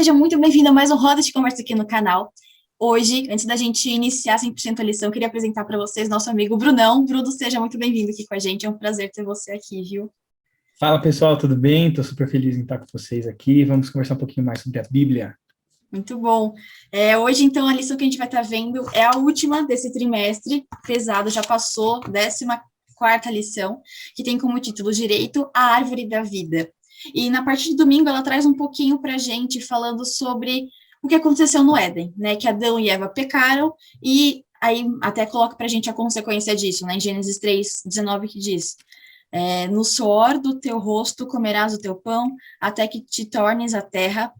seja muito bem-vindo a mais um Roda de Conversa aqui no canal. Hoje, antes da gente iniciar 100% a lição, eu queria apresentar para vocês nosso amigo Brunão. Bruno, seja muito bem-vindo aqui com a gente, é um prazer ter você aqui, viu? Fala pessoal, tudo bem? Estou super feliz em estar com vocês aqui. Vamos conversar um pouquinho mais sobre a Bíblia. Muito bom. Hoje, então, a lição que a gente vai estar vendo é a última desse trimestre, pesado, já passou, 14ª lição, que tem como título Direito à Árvore da Vida. E na parte de domingo ela traz um pouquinho para a gente, falando sobre o que aconteceu no Éden, né? Que Adão e Eva pecaram, e aí até coloca para a gente a consequência disso, né? Em Gênesis 3:19, que diz: no suor do teu rosto comerás o teu pão, até que te tornes a terra,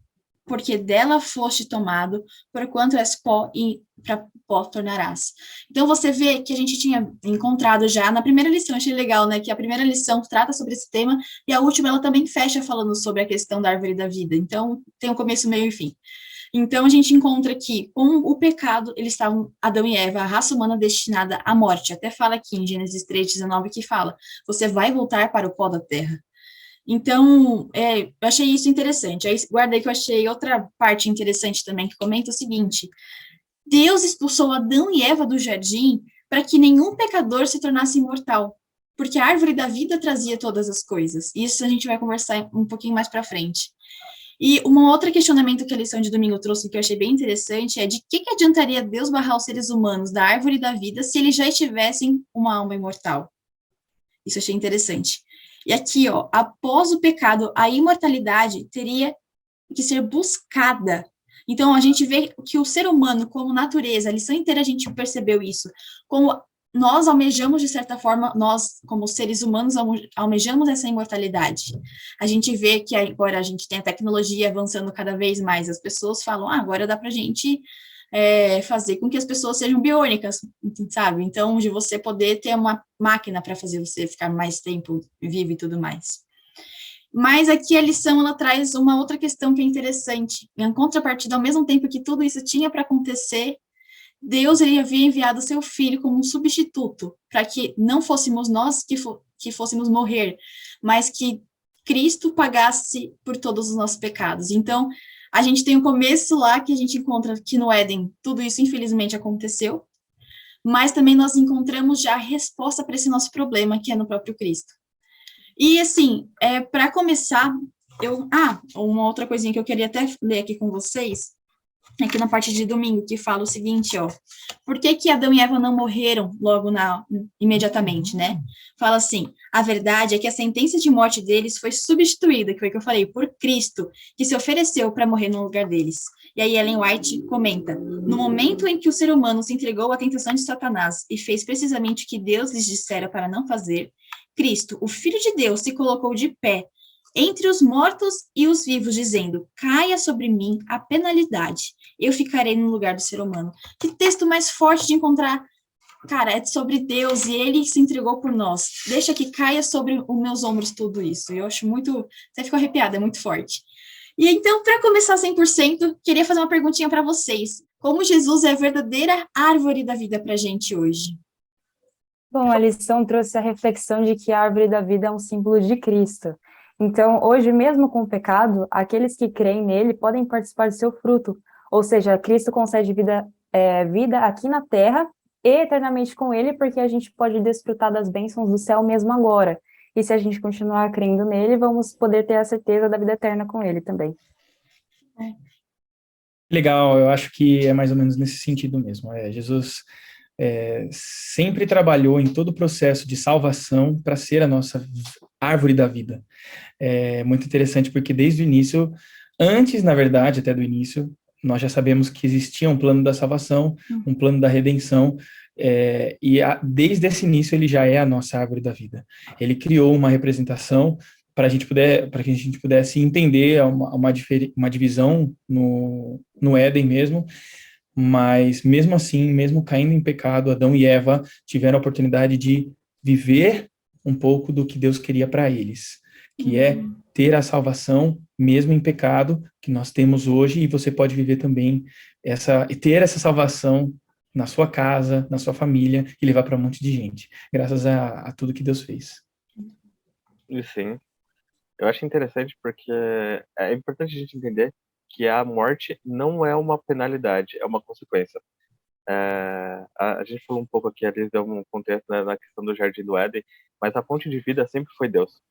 porque dela foste tomado, porquanto és pó e para pó tornarás. Então você vê que a gente tinha encontrado já na primeira lição, achei legal, né, que a primeira lição trata sobre esse tema, e a última ela também fecha falando sobre a questão da árvore da vida. Então tem um começo, meio e fim. Então a gente encontra que com o pecado, eles estavam, Adão e Eva, a raça humana destinada à morte. Até fala aqui em Gênesis 3:19 que fala: você vai voltar para o pó da terra. Então, eu achei isso interessante. Aí, guardei que eu achei outra parte interessante também, que comenta o seguinte: Deus expulsou Adão e Eva do jardim para que nenhum pecador se tornasse imortal, porque a árvore da vida trazia todas as coisas. Isso a gente vai conversar um pouquinho mais para frente. E um outro questionamento que a lição de domingo trouxe, que eu achei bem interessante, é de que adiantaria Deus barrar os seres humanos da árvore da vida se eles já tivessem uma alma imortal? Isso eu achei interessante. E aqui, ó, após o pecado, a imortalidade teria que ser buscada. Então, a gente vê que o ser humano, como natureza, a lição inteira a gente percebeu isso, como nós almejamos, de certa forma, nós, como seres humanos, almejamos essa imortalidade. A gente vê que agora a gente tem a tecnologia avançando cada vez mais, as pessoas falam, agora dá pra gente fazer com que as pessoas sejam biônicas, sabe? Então, de você poder ter uma máquina para fazer você ficar mais tempo vivo e tudo mais. Mas aqui a lição, ela traz uma outra questão que é interessante. Em contrapartida, ao mesmo tempo que tudo isso tinha para acontecer, Deus ele havia enviado seu filho como um substituto, para que não fôssemos nós que fôssemos morrer, mas que Cristo pagasse por todos os nossos pecados. Então, a gente tem o começo lá, que a gente encontra que no Éden, tudo isso infelizmente aconteceu, mas também nós encontramos já a resposta para esse nosso problema, que é no próprio Cristo. E assim, para começar, uma outra coisinha que eu queria até ler aqui com vocês, aqui na parte de domingo, que fala o seguinte, ó: por que Adão e Eva não morreram logo imediatamente, né? Fala assim: a verdade é que a sentença de morte deles foi substituída, que foi o que eu falei, por Cristo, que se ofereceu para morrer no lugar deles. E aí Ellen White comenta: no momento em que o ser humano se entregou à tentação de Satanás e fez precisamente o que Deus lhes dissera para não fazer, Cristo, o Filho de Deus, se colocou de pé entre os mortos e os vivos, dizendo: caia sobre mim a penalidade, eu ficarei no lugar do ser humano. Que texto mais forte de encontrar. Cara, é sobre Deus e ele se entregou por nós. Deixa que caia sobre os meus ombros tudo isso. Eu acho muito. Até fico arrepiada, é muito forte. E então, para começar 100%, queria fazer uma perguntinha para vocês. Como Jesus é a verdadeira árvore da vida para a gente hoje? Bom, a lição trouxe a reflexão de que a árvore da vida é um símbolo de Cristo. Então, hoje, mesmo com o pecado, aqueles que creem nele podem participar do seu fruto. Ou seja, Cristo concede vida aqui na terra e eternamente com ele, porque a gente pode desfrutar das bênçãos do céu mesmo agora. E se a gente continuar crendo nele, vamos poder ter a certeza da vida eterna com ele também. Legal, eu acho que é mais ou menos nesse sentido mesmo. Jesus sempre trabalhou em todo o processo de salvação para ser a nossa árvore da vida. É muito interessante porque desde o início, antes, na verdade, até do início, nós já sabemos que existia um plano da salvação, um plano da redenção, desde esse início ele já é a nossa árvore da vida. Ele criou uma representação para que a gente pudesse entender uma divisão no Éden mesmo, mas mesmo assim, mesmo caindo em pecado, Adão e Eva tiveram a oportunidade de viver um pouco do que Deus queria para eles, que é ter a salvação mesmo em pecado que nós temos hoje, e você pode viver também ter essa salvação na sua casa, na sua família, e levar para um monte de gente, graças a tudo que Deus fez. E sim, eu acho interessante porque é importante a gente entender que a morte não é uma penalidade, é uma consequência. A gente falou um pouco aqui, ali deu um contexto, né, na questão do Jardim do Éden, mas a fonte de vida sempre foi Deus.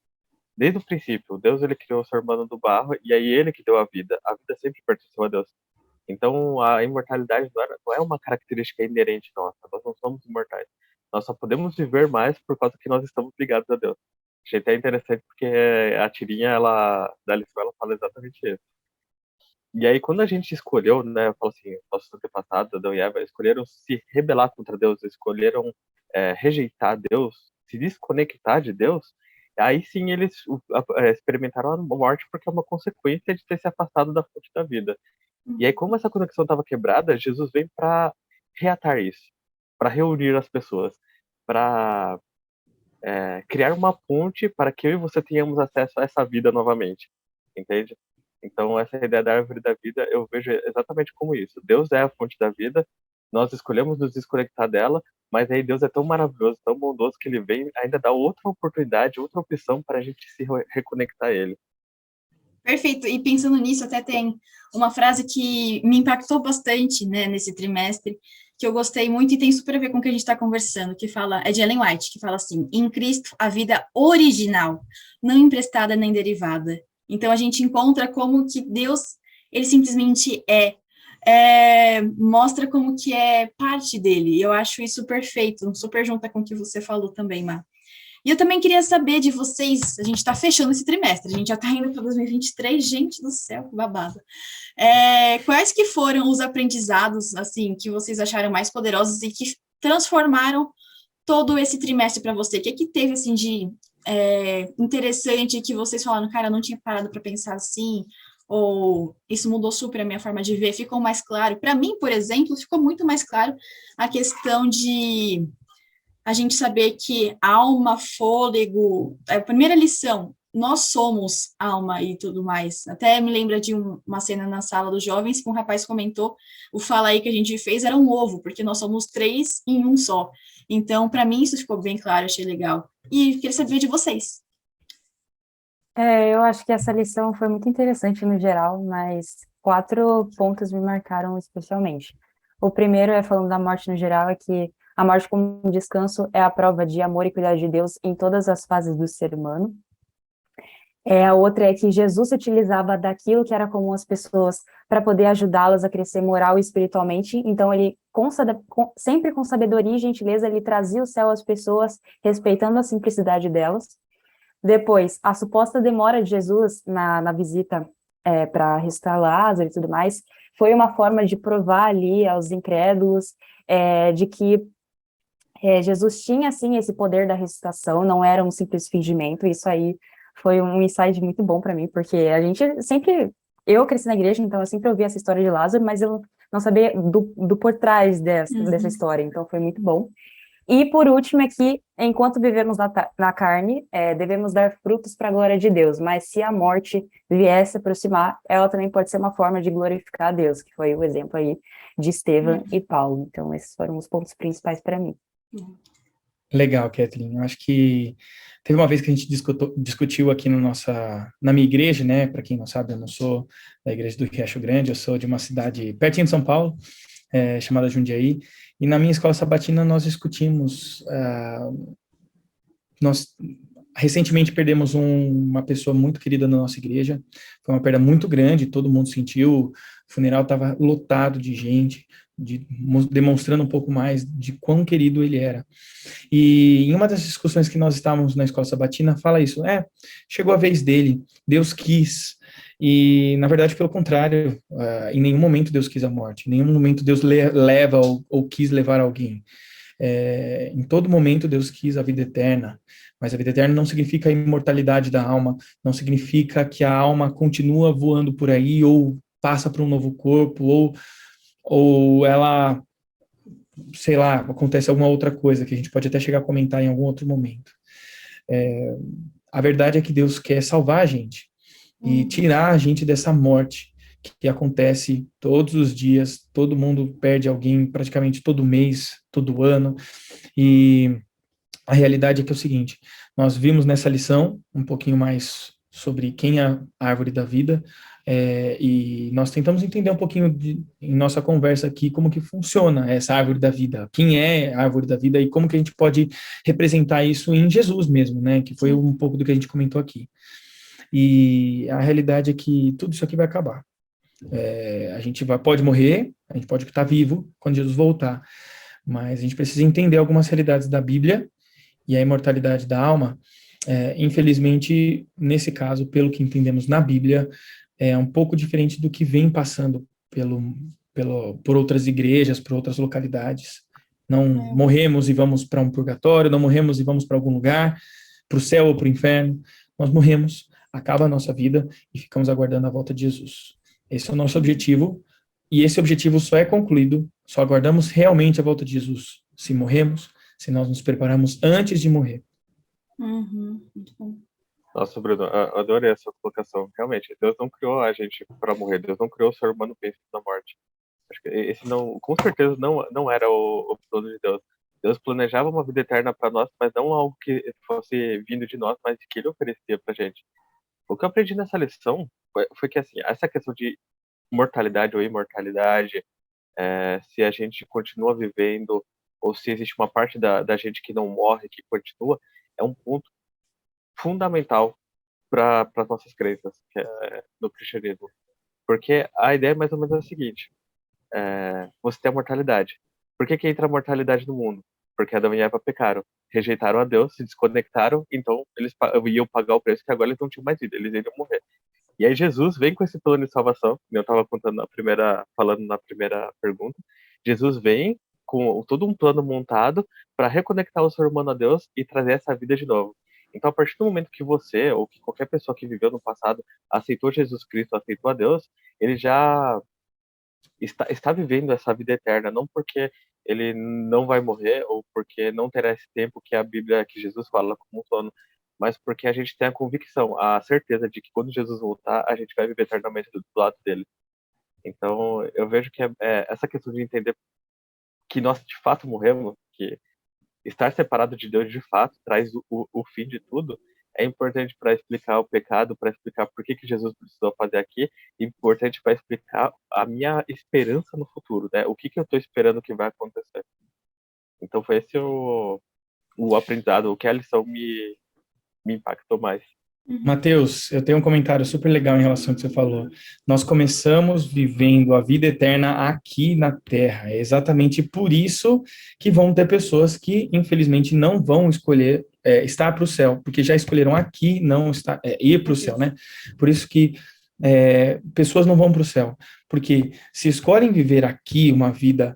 Desde o princípio, Deus ele criou o ser humano do barro e aí ele que deu a vida. A vida sempre pertenceu a Deus. Então a imortalidade não é uma característica inerente nossa. Nós não somos imortais. Nós só podemos viver mais por causa que nós estamos ligados a Deus. Achei até interessante porque a tirinha da lição ela fala exatamente isso. E aí, quando a gente escolheu, né, eu falo assim, nossos antepassados, Adão e Eva, escolheram se rebelar contra Deus, escolheram rejeitar Deus, se desconectar de Deus, aí sim eles experimentaram a morte porque é uma consequência de ter se afastado da fonte da vida. E aí, como essa conexão estava quebrada, Jesus vem para reatar isso, para reunir as pessoas, para criar uma ponte para que eu e você tenhamos acesso a essa vida novamente, entende? Então, essa ideia da árvore da vida, eu vejo exatamente como isso. Deus é a fonte da vida, nós escolhemos nos desconectar dela, mas aí Deus é tão maravilhoso, tão bondoso, que ele vem ainda dá outra oportunidade, outra opção para a gente se reconectar a ele. Perfeito. E pensando nisso, até tem uma frase que me impactou bastante, né, nesse trimestre, que eu gostei muito e tem super a ver com o que a gente está conversando, que fala, é de Ellen White, que fala assim, em Cristo, a vida original, não emprestada nem derivada. Então, a gente encontra como que Deus, ele simplesmente mostra como que é parte dele. E eu acho isso perfeito, super junta com o que você falou também, Má. E eu também queria saber de vocês, a gente está fechando esse trimestre, a gente já está indo para 2023, gente do céu, que babado. Quais que foram os aprendizados, assim, que vocês acharam mais poderosos e que transformaram todo esse trimestre para você? O que teve, assim, de interessante que vocês falaram, cara, eu não tinha parado para pensar assim, ou isso mudou super a minha forma de ver, ficou mais claro. Para mim, por exemplo, ficou muito mais claro a questão de a gente saber que alma, fôlego, a primeira lição, nós somos alma e tudo mais. Até me lembra de uma cena na sala dos jovens que um rapaz comentou, o fala aí que a gente fez era um ovo, porque nós somos 3 em um só. Então, para mim, isso ficou bem claro, achei legal. E queria saber de vocês. Eu acho que essa lição foi muito interessante no geral, mas 4 pontos me marcaram especialmente. O primeiro falando da morte no geral, é que a morte como um descanso é a prova de amor e cuidado de Deus em todas as fases do ser humano. A outra é que Jesus se utilizava daquilo que era comum às pessoas para poder ajudá-las a crescer moral e espiritualmente. Então, ele, sempre com sabedoria e gentileza, ele trazia o céu às pessoas, respeitando a simplicidade delas. Depois, a suposta demora de Jesus na visita para ressuscitar Lázaro e tudo mais, foi uma forma de provar ali aos incrédulos de que Jesus tinha, sim, esse poder da ressuscitação, não era um simples fingimento. Isso aí foi um insight muito bom para mim, porque a gente sempre... Eu cresci na igreja, então eu sempre ouvi essa história de Lázaro, mas eu não sabia do por trás dessa história, então foi muito bom. E, por último, é que, enquanto vivemos na carne, devemos dar frutos para a glória de Deus, mas se a morte vier se aproximar, ela também pode ser uma forma de glorificar a Deus, que foi o exemplo aí de Estevão e Paulo. Então, esses foram os pontos principais para mim. Legal, Kathleen. Eu acho que teve uma vez que a gente discutiu aqui na minha igreja, né? Para quem não sabe, eu não sou da igreja do Riacho Grande, eu sou de uma cidade pertinho de São Paulo, chamada Jundiaí, e na minha escola sabatina nós discutimos, nós recentemente perdemos uma pessoa muito querida na nossa igreja, foi uma perda muito grande, todo mundo sentiu, o funeral estava lotado de gente, demonstrando um pouco mais de quão querido ele era. E em uma das discussões que nós estávamos na escola sabatina, fala isso, chegou a vez dele, Deus quis, e na verdade pelo contrário, em nenhum momento Deus quis a morte, em nenhum momento Deus leva ou quis levar alguém. Em todo momento Deus quis a vida eterna, mas a vida eterna não significa a imortalidade da alma, não significa que a alma continua voando por aí, ou passa para um novo corpo, ou ela, sei lá, acontece alguma outra coisa, que a gente pode até chegar a comentar em algum outro momento. A verdade é que Deus quer salvar a gente, e tirar a gente dessa morte, que acontece todos os dias, todo mundo perde alguém praticamente todo mês, todo ano, e a realidade é que é o seguinte, nós vimos nessa lição um pouquinho mais sobre quem é a árvore da vida, E nós tentamos entender um pouquinho em nossa conversa aqui como que funciona essa árvore da vida, quem é a árvore da vida e como que a gente pode representar isso em Jesus mesmo, né? Que foi um pouco do que a gente comentou aqui. E a realidade é que tudo isso aqui vai acabar. A gente pode morrer, a gente pode estar vivo quando Jesus voltar, mas a gente precisa entender algumas realidades da Bíblia e a imortalidade da alma. Infelizmente, nesse caso, pelo que entendemos na Bíblia, é um pouco diferente do que vem passando por outras igrejas, por outras localidades. Não morremos e vamos para um purgatório, não morremos e vamos para algum lugar, para o céu ou para o inferno. Nós morremos, acaba a nossa vida e ficamos aguardando a volta de Jesus. Esse é o nosso objetivo, e esse objetivo só é concluído, só aguardamos realmente a volta de Jesus, se morremos, se nós nos preparamos antes de morrer. Muito bom. Nossa, Bruno, adorei essa colocação. Realmente, Deus não criou a gente para morrer. Deus não criou o ser humano pensando na morte. Acho que esse não, com certeza não era o plano de Deus. Deus planejava uma vida eterna para nós, mas não algo que fosse vindo de nós, mas que Ele oferecia para gente. O que eu aprendi nessa lição foi que, assim, essa questão de mortalidade ou imortalidade, se a gente continua vivendo ou se existe uma parte da gente que não morre, que continua, é um ponto fundamental para as nossas crenças, que é no cristianismo. Porque a ideia é mais ou menos a seguinte: você tem a mortalidade. Por que entra a mortalidade no mundo? Porque Adão e Eva pecaram, rejeitaram a Deus, se desconectaram, então eles iam pagar o preço que agora eles não tinham mais vida, eles iriam morrer. E aí Jesus vem com esse plano de salvação, que eu estava falando na primeira pergunta. Jesus vem com todo um plano montado para reconectar o ser humano a Deus e trazer essa vida de novo. Então, a partir do momento que você, ou que qualquer pessoa que viveu no passado, aceitou Jesus Cristo, aceitou a Deus, ele já está vivendo essa vida eterna, não porque ele não vai morrer, ou porque não terá esse tempo que a Bíblia, que Jesus fala como um plano, mas porque a gente tem a convicção, a certeza de que quando Jesus voltar, a gente vai viver eternamente do lado dele. Então, eu vejo que essa questão de entender que nós de fato morremos, que estar separado de Deus de fato traz o fim de tudo, é importante para explicar o pecado, para explicar por que Jesus precisou fazer aqui, e importante para explicar a minha esperança no futuro, né? O que eu estou esperando que vai acontecer. Então foi esse o aprendizado, o que a lição me impactou mais. Mateus, eu tenho um comentário super legal em relação ao que você falou. Nós começamos vivendo a vida eterna aqui na Terra. É exatamente por isso que vão ter pessoas que, infelizmente, não vão escolher estar para o céu, porque já escolheram aqui não ir para o céu, né? Por isso que pessoas não vão para o céu, porque se escolhem viver aqui uma vida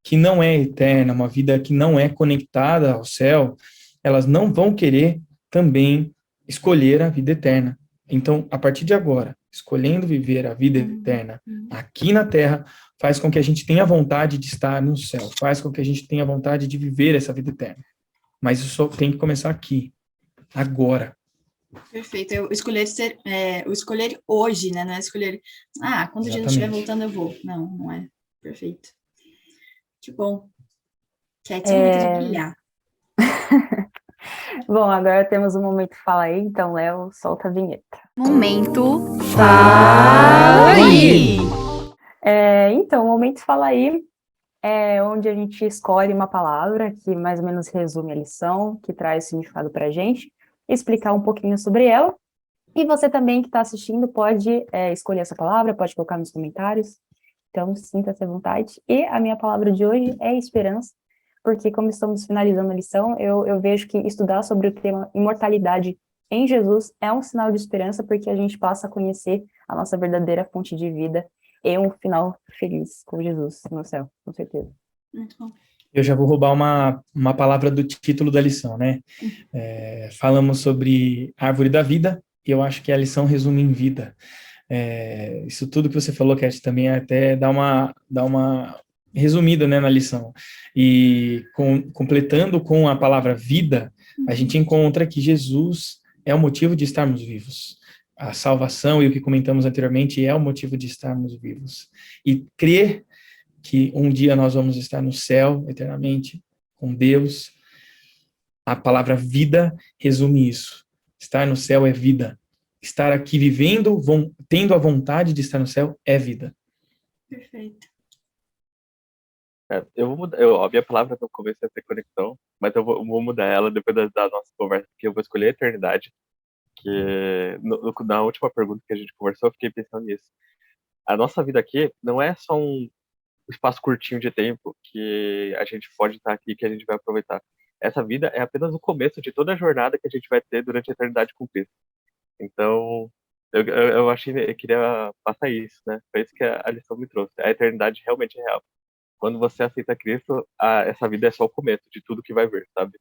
que não é eterna, uma vida que não é conectada ao céu, elas não vão querer também escolher a vida eterna. Então, a partir de agora, escolhendo viver a vida eterna aqui na Terra, faz com que a gente tenha vontade de estar no céu, faz com que a gente tenha vontade de viver essa vida eterna. Mas isso só tem que começar aqui, agora. Perfeito. Eu escolher hoje, né? Não é escolher, quando o Jesus estiver voltando eu vou. Não é. Perfeito. Que bom. Cat, momento de brilhar. Bom, agora temos um momento Fala Aí, então, Léo, solta a vinheta. Momento Fala Aí! Então, o momento Fala Aí é onde a gente escolhe uma palavra que mais ou menos resume a lição, que traz significado para a gente, explicar um pouquinho sobre ela. E você também que está assistindo pode escolher essa palavra, pode colocar nos comentários. Então, sinta-se à vontade. E a minha palavra de hoje é esperança, porque como estamos finalizando a lição, eu vejo que estudar sobre o tema imortalidade em Jesus é um sinal de esperança, porque a gente passa a conhecer a nossa verdadeira fonte de vida e um final feliz com Jesus no céu, com certeza. Muito bom. Eu já vou roubar uma palavra do título da lição, né? Falamos sobre árvore da vida, e eu acho que a lição resume em vida. Isso tudo que você falou, Cat, também até dá uma resumida, né, na lição. E completando com a palavra vida, a gente encontra que Jesus é o motivo de estarmos vivos. A salvação e o que comentamos anteriormente é o motivo de estarmos vivos. E crer que um dia nós vamos estar no céu eternamente com Deus. A palavra vida resume isso. Estar no céu é vida. estar aqui vivendo, tendo a vontade de estar no céu, é vida. Perfeito. Eu vou mudar. A minha palavra no começo é ter conexão, mas eu vou mudar ela depois da nossa conversa, que eu vou escolher a eternidade. Que na última pergunta que a gente conversou, eu fiquei pensando nisso. A nossa vida aqui não é só um espaço curtinho de tempo que a gente pode estar aqui, que a gente vai aproveitar. Essa vida é apenas o começo de toda a jornada que a gente vai ter durante a eternidade com Cristo. Então, eu achei, eu queria passar isso, né? Foi isso que a lição me trouxe. A eternidade realmente é real. Quando você aceita Cristo, essa vida é só o começo de tudo que vai vir, sabe?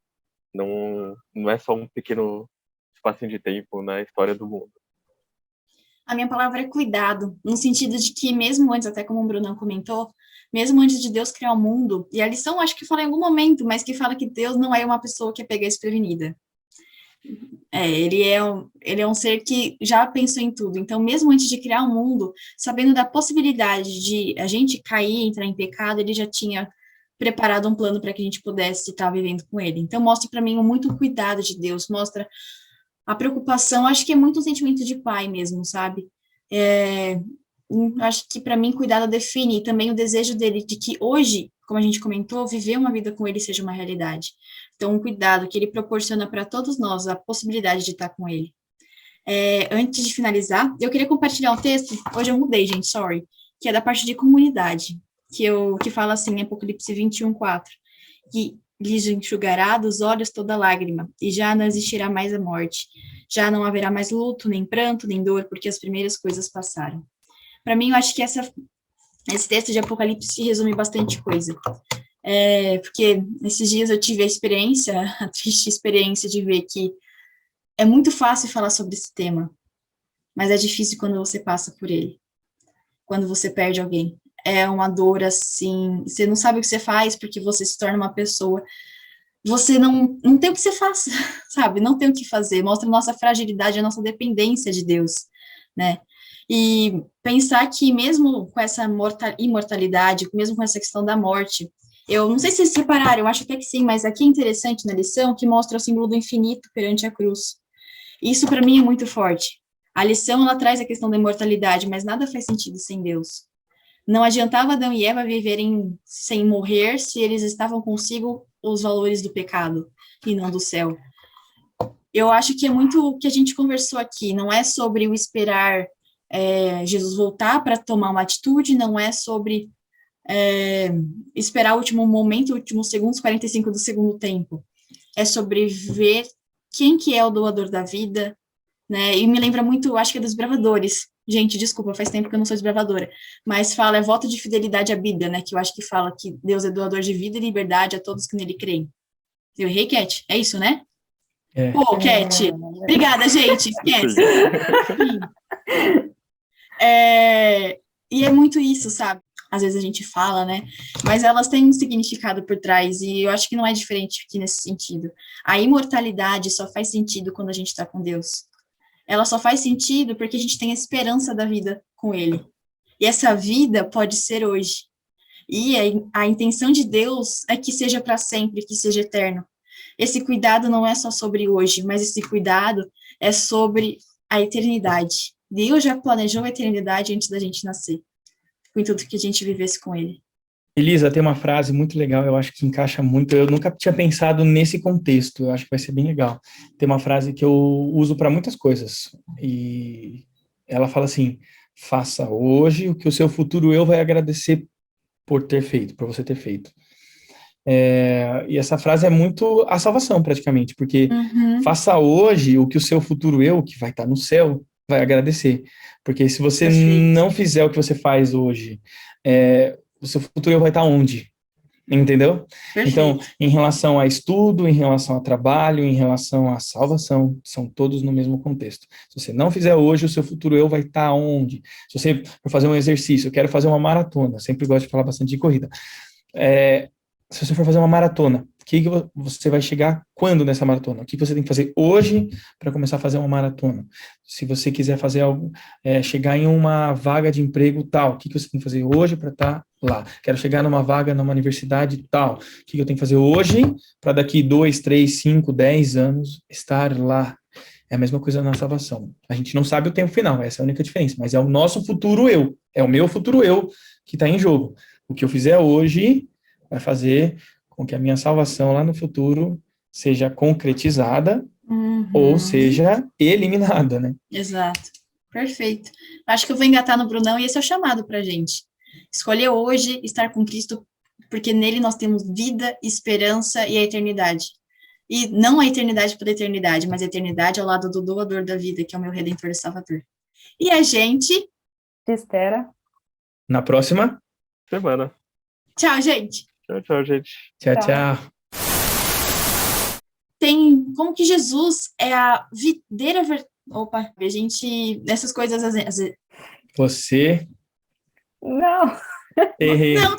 Não é só um pequeno espacinho de tempo na história do mundo. A minha palavra é cuidado, no sentido de que mesmo antes, até como o Bruno comentou, mesmo antes de Deus criar o mundo, e a lição acho que fala em algum momento, mas que fala que Deus não é uma pessoa que é pega desprevenida. Ele é um ser que já pensou em tudo. Então, mesmo antes de criar o mundo, sabendo da possibilidade de a gente cair, entrar em pecado, ele já tinha preparado um plano para que a gente pudesse estar vivendo com ele. Então, mostra para mim muito cuidado de Deus, mostra a preocupação, acho que é muito um sentimento de pai mesmo, sabe? Acho que para mim cuidado define e também o desejo dele de que hoje, como a gente comentou, viver uma vida com ele seja uma realidade. Então, um cuidado que ele proporciona para todos nós a possibilidade de estar com ele. Antes de finalizar, eu queria compartilhar um texto, hoje eu mudei, gente, sorry, que é da parte de comunidade, que fala assim, em Apocalipse 21:4, que lhes enxugará dos olhos toda lágrima, e já não existirá mais a morte, já não haverá mais luto, nem pranto, nem dor, porque as primeiras coisas passaram. Para mim, eu acho que esse texto de Apocalipse resume bastante coisa. Porque nesses dias eu tive a triste experiência de ver que é muito fácil falar sobre esse tema, mas é difícil quando você passa por ele, quando você perde alguém. É uma dor, assim, você não sabe o que você faz, porque você se torna uma pessoa, você não tem o que você faça, sabe? Não tem o que fazer, mostra a nossa fragilidade, a nossa dependência de Deus, né? E pensar que mesmo com essa imortalidade, mesmo com essa questão da morte, eu não sei se vocês separaram, eu acho até que sim, mas aqui é interessante na lição que mostra o símbolo do infinito perante a cruz. Isso para mim é muito forte. A lição, ela traz a questão da imortalidade, mas nada faz sentido sem Deus. Não adiantava Adão e Eva viverem sem morrer se eles estavam consigo os valores do pecado e não do céu. Eu acho que é muito o que a gente conversou aqui, não é sobre o esperar Jesus voltar para tomar uma atitude, não é sobre esperar o último momento, últimos segundos, 45 do segundo tempo. É sobre ver quem que é o doador da vida, né? E me lembra muito, acho que é dos bravadores. Gente, desculpa, faz tempo que eu não sou desbravadora, mas fala, voto de fidelidade à Bíblia, né? Que eu acho que fala que Deus é doador de vida e liberdade a todos que nele creem. Eu errei, Cat? É isso, né? Pô, Cat, obrigada, gente. Esquece. E é muito isso, sabe? Às vezes a gente fala, né? Mas elas têm um significado por trás, e eu acho que não é diferente aqui nesse sentido. A imortalidade só faz sentido quando a gente está com Deus. Ela só faz sentido porque a gente tem a esperança da vida com Ele. E essa vida pode ser hoje. E a intenção de Deus é que seja para sempre, que seja eterno. Esse cuidado não é só sobre hoje, mas esse cuidado é sobre a eternidade. Deus já planejou a eternidade antes da gente nascer, com tudo que a gente vivesse com Ele. Elisa, tem uma frase muito legal, eu acho que encaixa muito. Eu nunca tinha pensado nesse contexto, eu acho que vai ser bem legal. Tem uma frase que eu uso para muitas coisas, e ela fala assim: faça hoje o que o seu futuro eu vai agradecer por ter feito, por você ter feito. E essa frase é muito a salvação, praticamente, porque faça hoje o que o seu futuro eu, que vai estar no céu, vai agradecer. Porque se você não fizer o que você faz hoje, o seu futuro vai estar onde? Entendeu? Perfeito. Então, em relação a estudo, em relação a trabalho, em relação à salvação, são todos no mesmo contexto. Se você não fizer hoje, o seu futuro eu vai estar onde? Se você for fazer um exercício, eu quero fazer uma maratona, sempre gosto de falar bastante de corrida. Se você for fazer uma maratona, o que você vai chegar quando nessa maratona? O que você tem que fazer hoje para começar a fazer uma maratona? Se você quiser fazer algo, chegar em uma vaga de emprego tal, o que você tem que fazer hoje para estar lá? Quero chegar numa vaga numa universidade tal, o que eu tenho que fazer hoje para daqui 2, 3, 5, 10 anos estar lá? É a mesma coisa na salvação. A gente não sabe o tempo final, essa é a única diferença, mas é o nosso futuro eu, é o meu futuro eu que está em jogo. O que eu fizer hoje vai fazer com que a minha salvação lá no futuro seja concretizada ou seja eliminada, né? Exato. Perfeito. Acho que eu vou engatar no Brunão e esse é o chamado para a gente. Escolher hoje estar com Cristo, porque nele nós temos vida, esperança e a eternidade. E não a eternidade pela eternidade, mas a eternidade ao lado do doador da vida, que é o meu Redentor e Salvador. E a gente... Te espera. Na próxima semana. Tchau, gente. Tchau, gente. Tchau. Tem como que Jesus é a videira... Opa, a gente... Essas coisas... às vezes... Você... Não. Errei. Não.